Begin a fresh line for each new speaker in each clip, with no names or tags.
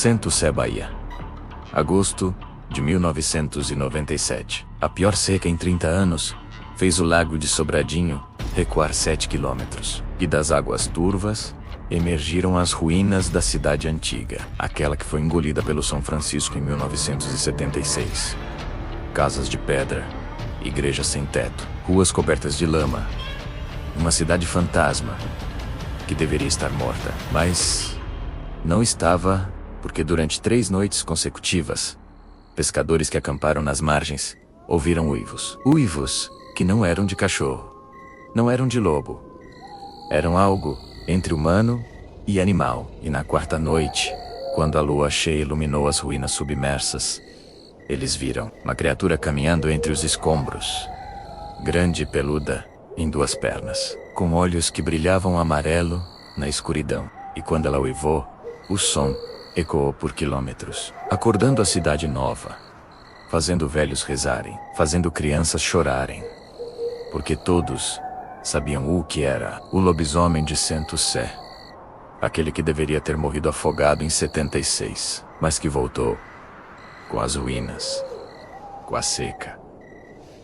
Santo Sé, Bahia. Agosto de 1997. A pior seca em 30 anos fez o lago de Sobradinho recuar 7 quilômetros. E das águas turvas emergiram as ruínas da cidade antiga, aquela que foi engolida pelo São Francisco em 1976. Casas de pedra, igrejas sem teto, ruas cobertas de lama. Uma cidade fantasma que deveria estar morta, mas não estava, porque durante 3 noites consecutivas, pescadores que acamparam nas margens ouviram uivos. Uivos que não eram de cachorro, não eram de lobo. Eram algo entre humano e animal. E na 4ª noite, quando a lua cheia iluminou as ruínas submersas, eles viram uma criatura caminhando entre os escombros, grande e peluda, em 2 pernas, com olhos que brilhavam amarelo na escuridão. E quando ela uivou, o som ecoou por quilômetros, acordando a cidade nova, fazendo velhos rezarem, fazendo crianças chorarem, porque todos sabiam o que era o lobisomem de Santo Sé, aquele que deveria ter morrido afogado em 76, mas que voltou com as ruínas, com a seca,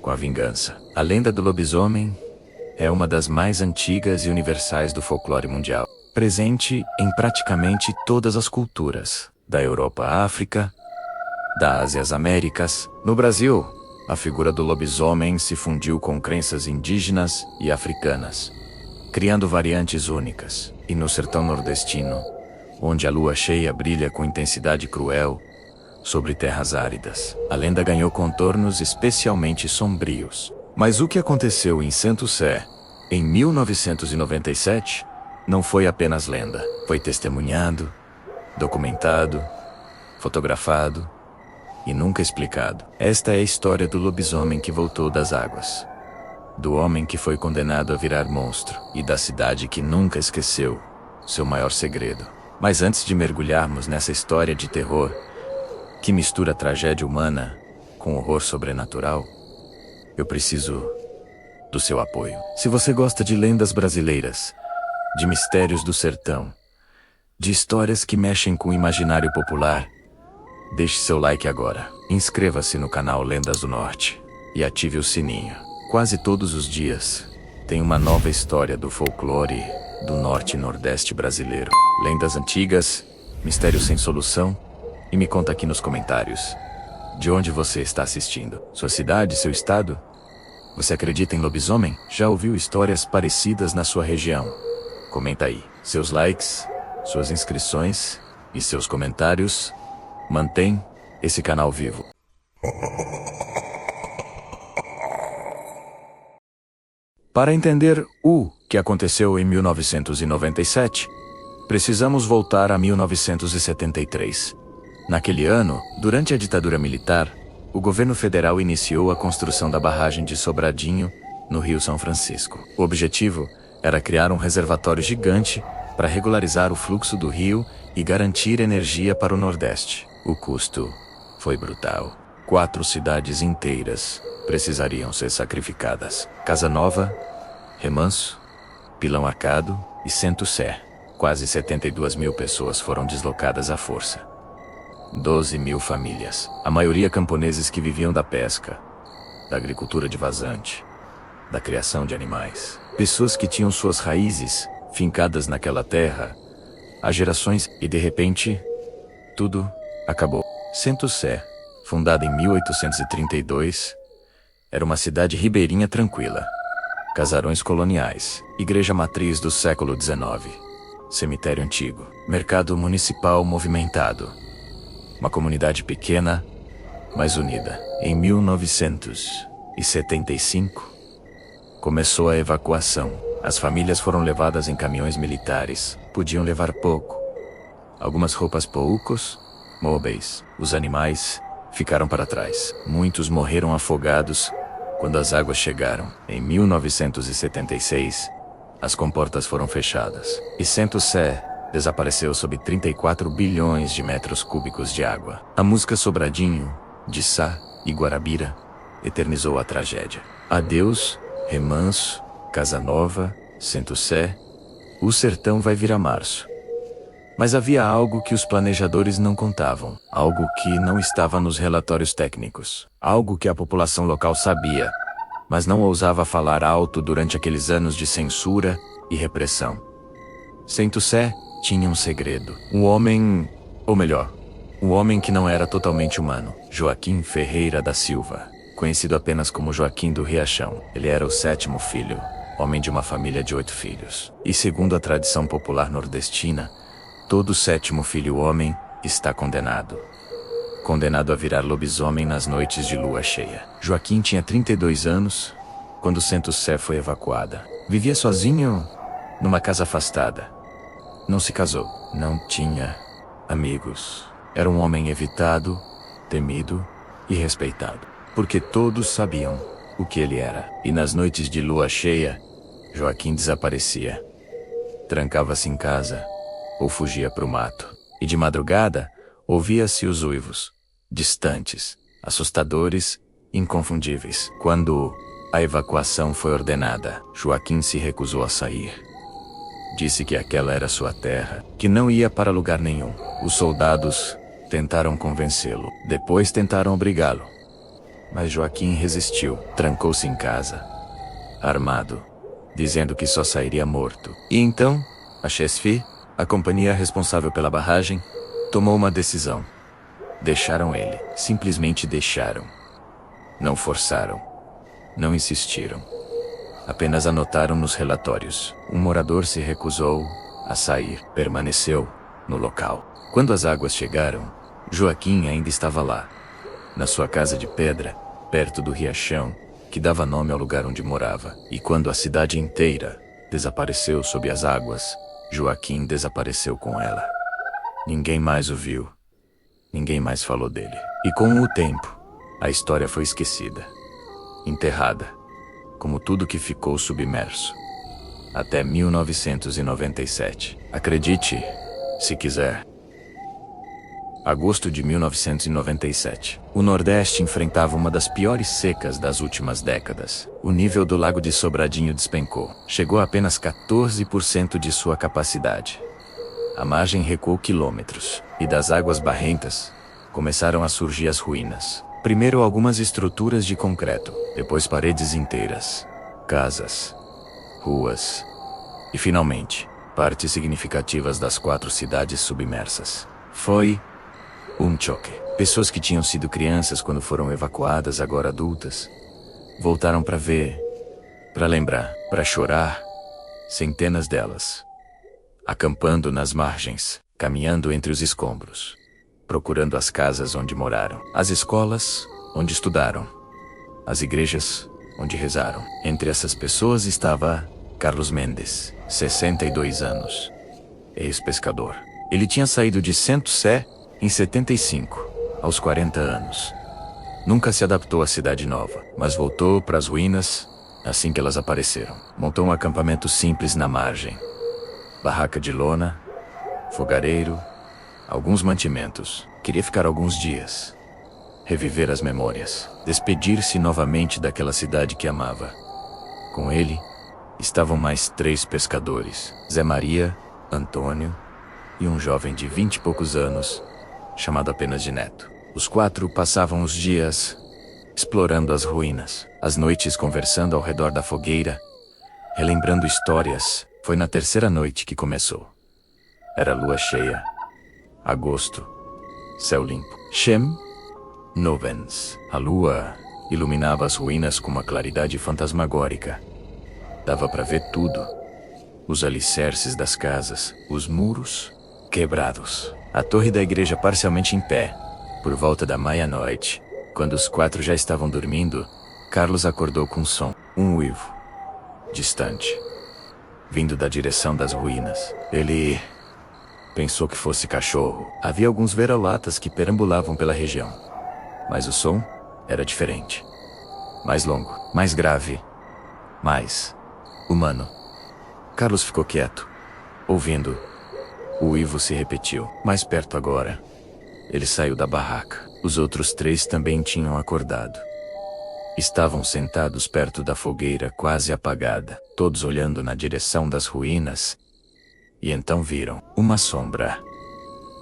com a vingança. A lenda do lobisomem é uma das mais antigas e universais do folclore mundial, presente em praticamente todas as culturas, da Europa à África, da Ásia às Américas. No Brasil, a figura do lobisomem se fundiu com crenças indígenas e africanas, criando variantes únicas. E no sertão nordestino, onde a lua cheia brilha com intensidade cruel sobre terras áridas, a lenda ganhou contornos especialmente sombrios. Mas o que aconteceu em Santo Sé, em 1997, não foi apenas lenda. Foi testemunhado, documentado, fotografado e nunca explicado. Esta é a história do lobisomem que voltou das águas, do homem que foi condenado a virar monstro e da cidade que nunca esqueceu seu maior segredo. Mas antes de mergulharmos nessa história de terror, que mistura tragédia humana com horror sobrenatural, eu preciso do seu apoio. Se você gosta de lendas brasileiras, de mistérios do sertão, de histórias que mexem com o imaginário popular, deixe seu like agora. Inscreva-se no canal Lendas do Norte e ative o sininho. Quase todos os dias tem uma nova história do folclore do norte e nordeste brasileiro. Lendas antigas, mistérios sem solução. E me conta aqui nos comentários de onde você está assistindo. Sua cidade, seu estado? Você acredita em lobisomem? Já ouviu histórias parecidas na sua região? Comenta aí. Seus likes, suas inscrições e seus comentários mantêm esse canal vivo. Para entender o que aconteceu em 1997, precisamos voltar a 1973. Naquele ano, durante a ditadura militar, o governo federal iniciou a construção da barragem de Sobradinho, no Rio São Francisco. O objetivo era criar um reservatório gigante para regularizar o fluxo do rio e garantir energia para o Nordeste. O custo foi brutal. 4 cidades inteiras precisariam ser sacrificadas: Casa Nova, Remanso, Pilão Arcado e Santo Sé. Quase 72 mil pessoas foram deslocadas à força. 12 mil famílias, a maioria camponeses que viviam da pesca, da agricultura de vazante, da criação de animais. Pessoas que tinham suas raízes fincadas naquela terra há gerações e de repente, tudo acabou. Santo Sé, fundada em 1832, era uma cidade ribeirinha tranquila. Casarões coloniais, igreja matriz do século XIX, cemitério antigo, mercado municipal movimentado. Uma comunidade pequena, mas unida. Em 1975, começou a evacuação. As famílias foram levadas em caminhões militares. Podiam levar pouco. Algumas roupas poucos, móveis. Os animais ficaram para trás. Muitos morreram afogados quando as águas chegaram. Em 1976, as comportas foram fechadas. E Santo Sé desapareceu sob 34 bilhões de metros cúbicos de água. A música Sobradinho, de Sá e Guarabira, eternizou a tragédia. Adeus, Remanso, Casa Nova, Santo Sé, o sertão vai virar março. Mas havia algo que os planejadores não contavam, algo que não estava nos relatórios técnicos, algo que a população local sabia, mas não ousava falar alto durante aqueles anos de censura e repressão. Saint Sé tinha um segredo. Um homem, ou melhor, um homem que não era totalmente humano, Joaquim Ferreira da Silva, conhecido apenas como Joaquim do Riachão. Ele era o 7º filho, homem de uma família de 8 filhos. E segundo a tradição popular nordestina, todo 7º filho homem está condenado. Condenado a virar lobisomem nas noites de lua cheia. Joaquim tinha 32 anos quando Saint Sé foi evacuada. Vivia sozinho numa casa afastada. Não se casou, não tinha amigos. Era um homem evitado, temido e respeitado, porque todos sabiam o que ele era. E nas noites de lua cheia, Joaquim desaparecia. Trancava-se em casa ou fugia para o mato. E de madrugada, ouvia-se os uivos, distantes, assustadores, inconfundíveis. Quando a evacuação foi ordenada, Joaquim se recusou a sair. Disse que aquela era sua terra, que não ia para lugar nenhum. Os soldados tentaram convencê-lo, depois tentaram obrigá-lo. Mas Joaquim resistiu, trancou-se em casa, armado, dizendo que só sairia morto. E então, a Chesfi, a companhia responsável pela barragem, tomou uma decisão. Deixaram ele, simplesmente deixaram. Não forçaram, não insistiram. Apenas anotaram nos relatórios. Um morador se recusou a sair, permaneceu no local. Quando as águas chegaram, Joaquim ainda estava lá, na sua casa de pedra, perto do riachão, que dava nome ao lugar onde morava. E quando a cidade inteira desapareceu sob as águas, Joaquim desapareceu com ela. Ninguém mais o viu. Ninguém mais falou dele. E com o tempo, a história foi esquecida, enterrada, como tudo que ficou submerso. Até 1997. Acredite, se quiser. Agosto de 1997. O Nordeste enfrentava uma das piores secas das últimas décadas. O nível do Lago de Sobradinho despencou. Chegou a apenas 14% de sua capacidade. A margem recuou quilômetros, e das águas barrentas começaram a surgir as ruínas. Primeiro algumas estruturas de concreto, depois paredes inteiras, casas, ruas e, finalmente, partes significativas das 4 cidades submersas. Foi um choque. Pessoas que tinham sido crianças quando foram evacuadas, agora adultas, voltaram para ver, para lembrar, para chorar, centenas delas, acampando nas margens, caminhando entre os escombros, procurando as casas onde moraram, as escolas onde estudaram, as igrejas onde rezaram. Entre essas pessoas estava Carlos Mendes, 62 anos, ex-pescador. Ele tinha saído de Saint Sé em 75, aos 40 anos. Nunca se adaptou à cidade nova, mas voltou para as ruínas assim que elas apareceram. Montou um acampamento simples na margem. Barraca de lona, fogareiro, alguns mantimentos. Queria ficar alguns dias, reviver as memórias, despedir-se novamente daquela cidade que amava. Com ele, estavam mais 3 pescadores, Zé Maria, Antônio e um jovem de 20 e poucos anos, chamado apenas de Neto. Os 4 passavam os dias explorando as ruínas, as noites conversando ao redor da fogueira, relembrando histórias. Foi na 3ª noite que começou. Era lua cheia, agosto, céu limpo. Shem Nuvens. A lua iluminava as ruínas com uma claridade fantasmagórica. Dava para ver tudo. Os alicerces das casas, os muros quebrados, a torre da igreja parcialmente em pé. Por volta da meia-noite, quando os 4 já estavam dormindo, Carlos acordou com um som, um uivo, distante, vindo da direção das ruínas. Ele pensou que fosse cachorro. Havia alguns vira-latas que perambulavam pela região, mas o som era diferente. Mais longo, mais grave, mais humano. Carlos ficou quieto, ouvindo. O uivo se repetiu, mais perto agora. Ele saiu da barraca. Os outros 3 também tinham acordado. Estavam sentados perto da fogueira quase apagada, todos olhando na direção das ruínas. E então viram uma sombra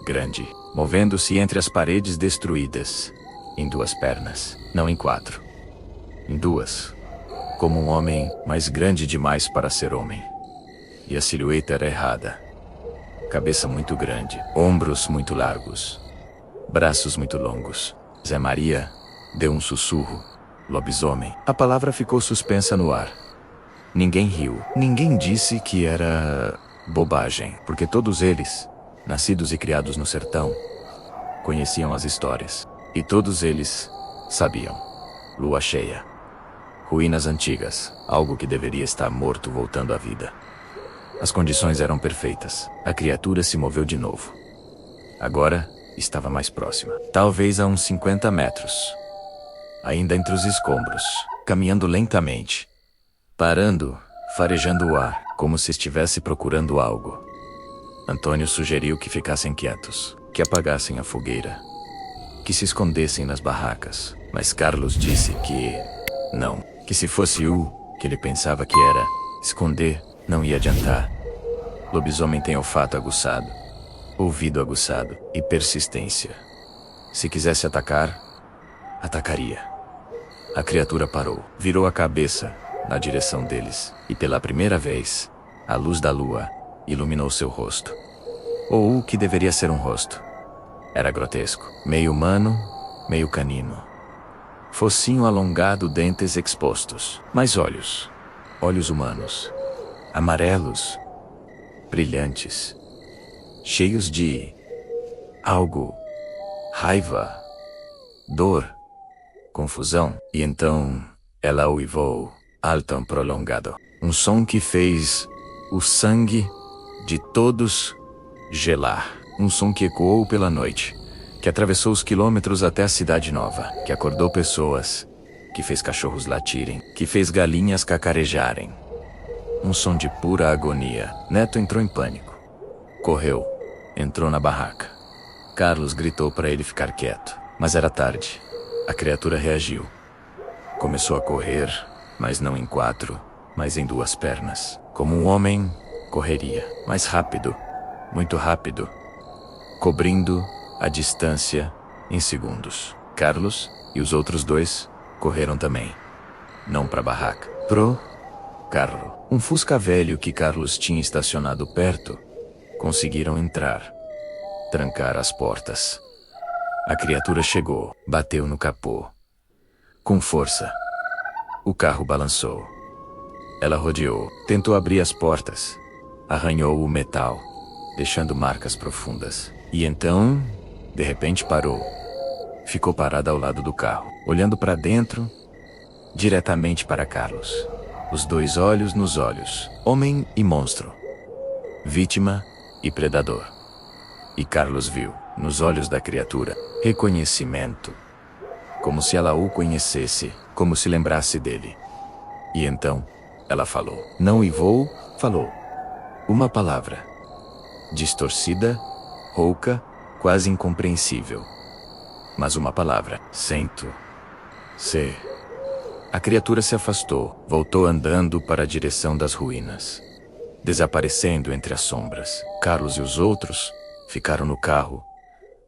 grande, movendo-se entre as paredes destruídas, em duas pernas, não em quatro. Em duas. Como um homem, mas grande demais para ser homem. E a silhueta era errada. Cabeça muito grande, ombros muito largos, braços muito longos. Zé Maria deu um sussurro. Lobisomem. A palavra ficou suspensa no ar. Ninguém riu. Ninguém disse que era bobagem, porque todos eles, nascidos e criados no sertão, conheciam as histórias. E todos eles sabiam. Lua cheia. Ruínas antigas, algo que deveria estar morto voltando à vida. As condições eram perfeitas. A criatura se moveu de novo. Agora estava mais próxima. Talvez a uns 50 metros. Ainda entre os escombros, caminhando lentamente. Parando, farejando o ar, como se estivesse procurando algo. Antônio sugeriu que ficassem quietos, que apagassem a fogueira, que se escondessem nas barracas. Mas Carlos disse que não, que se fosse o que ele pensava que era, esconder não ia adiantar. Lobisomem tem olfato aguçado, ouvido aguçado e persistência. Se quisesse atacar, atacaria. A criatura parou, virou a cabeça na direção deles, e pela primeira vez, a luz da lua iluminou seu rosto. Ou o que deveria ser um rosto. Era grotesco, meio humano, meio canino. Focinho alongado, dentes expostos, mas olhos. Olhos humanos. Amarelos, brilhantes, cheios de algo. Raiva, dor, confusão. E então ela uivou, alto prolongado. Um som que fez o sangue de todos gelar. Um som que ecoou pela noite, que atravessou os quilômetros até a cidade nova, que acordou pessoas, que fez cachorros latirem, que fez galinhas cacarejarem. Um som de pura agonia. Neto entrou em pânico. Correu, entrou na barraca. Carlos gritou para ele ficar quieto, mas era tarde. A criatura reagiu. Começou a correr, mas não em quatro, mas em duas pernas. Como um homem, correria. Mais rápido, muito rápido. Cobrindo a distância em segundos. Carlos e os outros dois correram também. Não para a barraca. Pro carro. Um Fusca velho que Carlos tinha estacionado perto. Conseguiram entrar. Trancar as portas. A criatura chegou, bateu no capô. Com força. O carro balançou. Ela rodeou, tentou abrir as portas. Arranhou o metal, deixando marcas profundas. E então, de repente parou. Ficou parada ao lado do carro, olhando para dentro, diretamente para Carlos. Os dois olhos nos olhos, homem e monstro. Vítima e predador. E Carlos viu, nos olhos da criatura, reconhecimento. Como se ela o conhecesse, como se lembrasse dele. E então, ela falou. Não uivou, falou. Uma palavra. Distorcida, rouca, quase incompreensível. Mas uma palavra. Sento. Se. A criatura se afastou, voltou andando para a direção das ruínas. Desaparecendo entre as sombras. Carlos e os outros ficaram no carro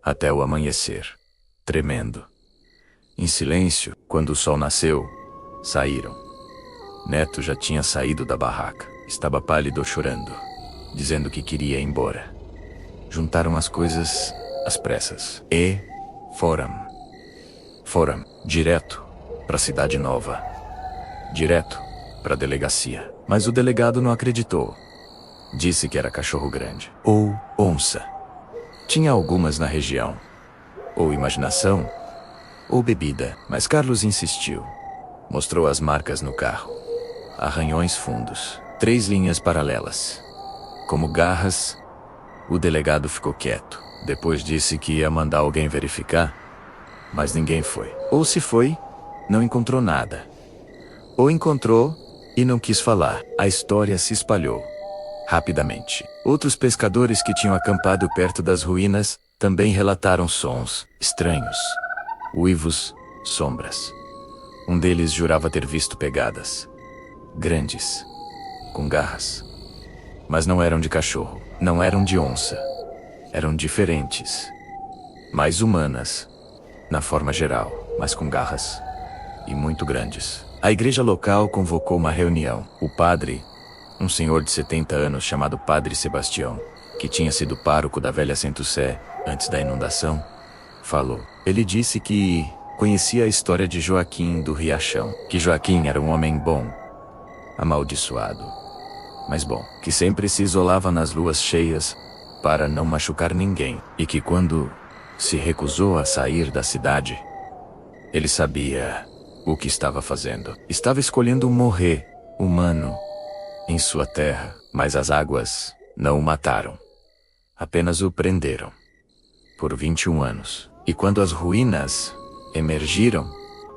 até o amanhecer, tremendo. Em silêncio, quando o sol nasceu, saíram. Neto já tinha saído da barraca. Estava pálido chorando, dizendo que queria ir embora. Juntaram as coisas às pressas e foram. Foram direto para a cidade nova. Direto para a delegacia. Mas o delegado não acreditou. Disse que era cachorro grande. Ou onça. Tinha algumas na região. Ou imaginação, ou bebida. Mas Carlos insistiu. Mostrou as marcas no carro. Arranhões fundos. 3 linhas paralelas. Como garras. O delegado ficou quieto. Depois disse que ia mandar alguém verificar. Mas ninguém foi. Ou se foi, não encontrou nada. Ou encontrou e não quis falar. A história se espalhou. Rapidamente. Outros pescadores que tinham acampado perto das ruínas também relataram sons estranhos. Uivos, sombras. Um deles jurava ter visto pegadas. Grandes. Com garras. Mas não eram de cachorro. Não eram de onça. eram diferentes, mais humanas, na forma geral, mas com garras e muito grandes. A igreja local convocou uma reunião. O padre, um senhor de 70 anos chamado Padre Sebastião, que tinha sido pároco da velha Saint-Sé antes da inundação, falou. Ele disse que conhecia a história de Joaquim do Riachão, que Joaquim era um homem bom, amaldiçoado, mas bom, que sempre se isolava nas luas cheias para não machucar ninguém, e que quando se recusou a sair da cidade, ele sabia o que estava fazendo. Estava escolhendo morrer, humano, em sua terra, mas as águas não o mataram. Apenas o prenderam. Por 21 anos. E quando as ruínas emergiram,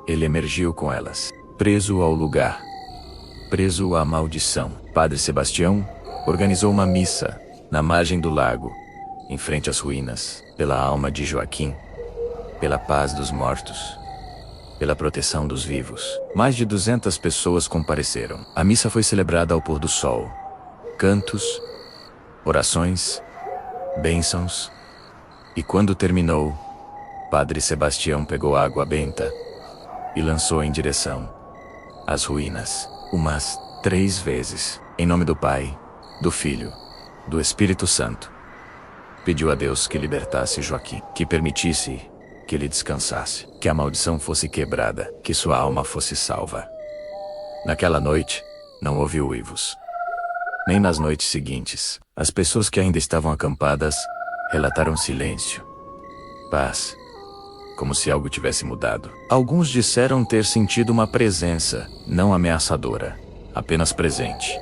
ele emergiu com elas. Preso ao lugar. Preso à maldição. Padre Sebastião organizou uma missa na margem do lago, em frente às ruínas, pela alma de Joaquim, pela paz dos mortos, pela proteção dos vivos. Mais de 200 pessoas compareceram. A missa foi celebrada ao pôr do sol. Cantos, orações, bênçãos. E quando terminou, Padre Sebastião pegou água benta e lançou em direção às ruínas, umas 3 vezes, em nome do Pai, do Filho, do Espírito Santo. Pediu a Deus que libertasse Joaquim, que permitisse que ele descansasse, que a maldição fosse quebrada, que sua alma fosse salva. Naquela noite, não houve uivos. Nem nas noites seguintes. As pessoas que ainda estavam acampadas relataram silêncio, paz, como se algo tivesse mudado. Alguns disseram ter sentido uma presença, não ameaçadora, apenas presente,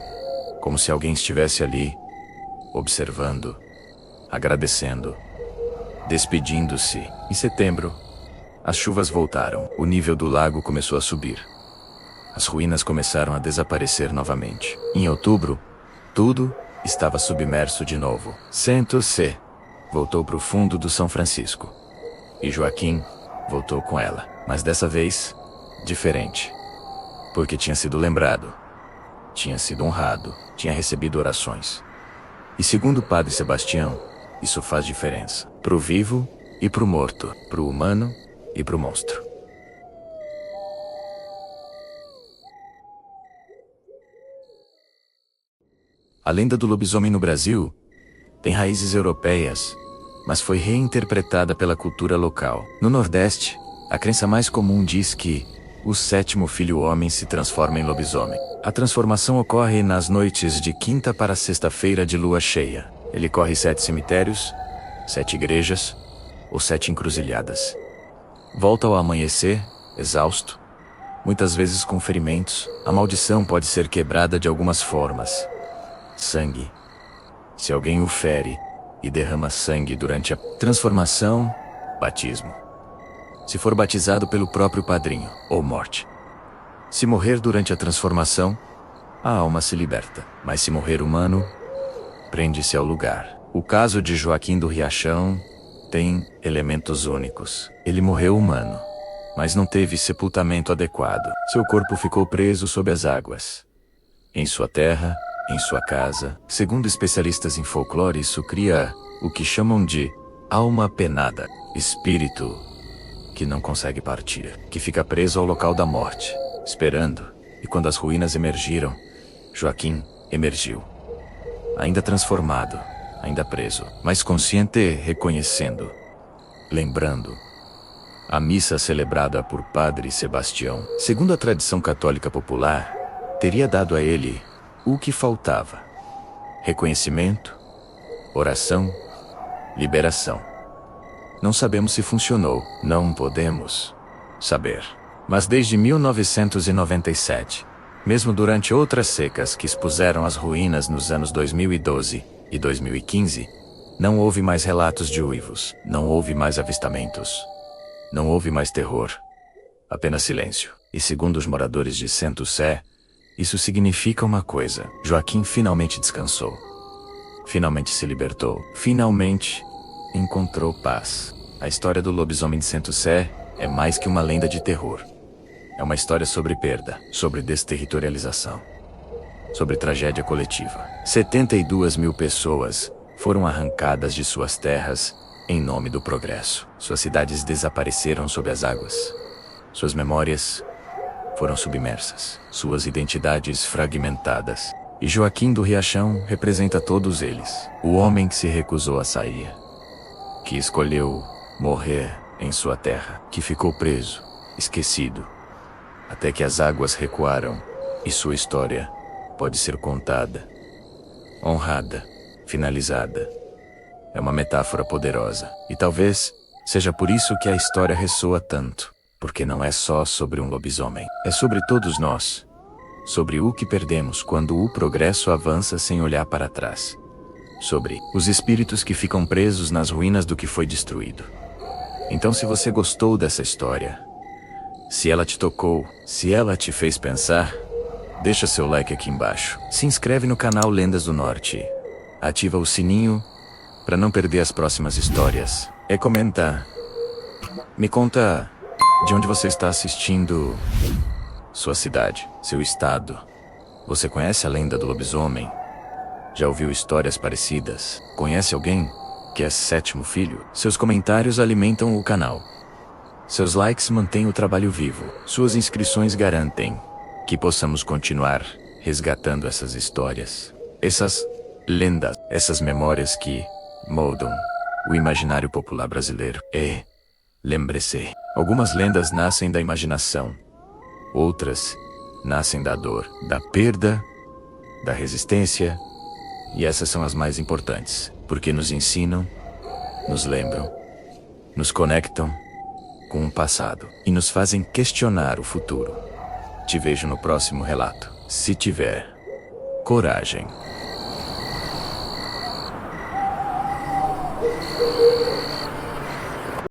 como se alguém estivesse ali, observando, agradecendo, despedindo-se. Em setembro, as chuvas voltaram. O nível do lago começou a subir. As ruínas começaram a desaparecer novamente. Em outubro, tudo estava submerso de novo. Saint-Sé voltou para o fundo do São Francisco. E Joaquim voltou com ela. Mas dessa vez, diferente. Porque tinha sido lembrado. Tinha sido honrado. Tinha recebido orações. E segundo o Padre Sebastião, isso faz diferença. Pro vivo e pro morto. Pro humano e pro monstro. A lenda do lobisomem no Brasil tem raízes europeias, mas foi reinterpretada pela cultura local. No Nordeste, a crença mais comum diz que o 7º filho homem se transforma em lobisomem. A transformação ocorre nas noites de quinta para sexta-feira de lua cheia. Ele corre 7 cemitérios, 7 igrejas ou 7 encruzilhadas. Volta ao amanhecer, exausto, muitas vezes com ferimentos. A maldição pode ser quebrada de algumas formas. Sangue. Se alguém o fere e derrama sangue durante a transformação, batismo. Se for batizado pelo próprio padrinho, ou morte. Se morrer durante a transformação, a alma se liberta. Mas se morrer humano, prende-se ao lugar. O caso de Joaquim do Riachão tem elementos únicos. Ele morreu humano, mas não teve sepultamento adequado. Seu corpo ficou preso sob as águas. Em sua terra, em sua casa. Segundo especialistas em folclore, isso cria o que chamam de alma penada. Espírito que não consegue partir, que fica preso ao local da morte, esperando. E quando as ruínas emergiram, Joaquim emergiu. Ainda transformado, ainda preso, mas consciente, reconhecendo, lembrando. A missa celebrada por Padre Sebastião, segundo a tradição católica popular, teria dado a ele o que faltava: reconhecimento, oração, liberação. Não sabemos se funcionou, não podemos saber. Mas desde 1997, mesmo durante outras secas que expuseram as ruínas nos anos 2012 e 2015, não houve mais relatos de uivos, não houve mais avistamentos, não houve mais terror, apenas silêncio. E segundo os moradores de Saint-Sé, isso significa uma coisa: Joaquim finalmente descansou. Finalmente se libertou. Finalmente encontrou paz. A história do lobisomem de Saint-Sé é mais que uma lenda de terror. É uma história sobre perda, sobre desterritorialização, sobre tragédia coletiva. 72 mil pessoas foram arrancadas de suas terras em nome do progresso. Suas cidades desapareceram sob as águas. Suas memórias foram submersas. Suas identidades fragmentadas. E Joaquim do Riachão representa todos eles. O homem que se recusou a sair. Que escolheu morrer em sua terra. Que ficou preso, esquecido. Até que as águas recuaram e sua história pode ser contada, honrada, finalizada. É uma metáfora poderosa. E talvez seja por isso que a história ressoa tanto. Porque não é só sobre um lobisomem. É sobre todos nós. Sobre o que perdemos quando o progresso avança sem olhar para trás. Sobre os espíritos que ficam presos nas ruínas do que foi destruído. Então, se você gostou dessa história, se ela te tocou, se ela te fez pensar, deixa seu like aqui embaixo. Se inscreve no canal Lendas do Norte. Ativa o sininho para não perder as próximas histórias. E comenta. Me conta de onde você está assistindo. Sua cidade, seu estado. Você conhece a lenda do lobisomem? Já ouviu histórias parecidas? Conhece alguém que é sétimo filho? Seus comentários alimentam o canal. Seus likes mantêm o trabalho vivo. Suas inscrições garantem que possamos continuar resgatando essas histórias. Essas lendas, essas memórias que moldam o imaginário popular brasileiro. E lembre-se, algumas lendas nascem da imaginação. Outras nascem da dor, da perda, da resistência. E essas são as mais importantes, porque nos ensinam, nos lembram, nos conectam com o passado e nos fazem questionar o futuro. Te vejo no próximo relato, se tiver coragem.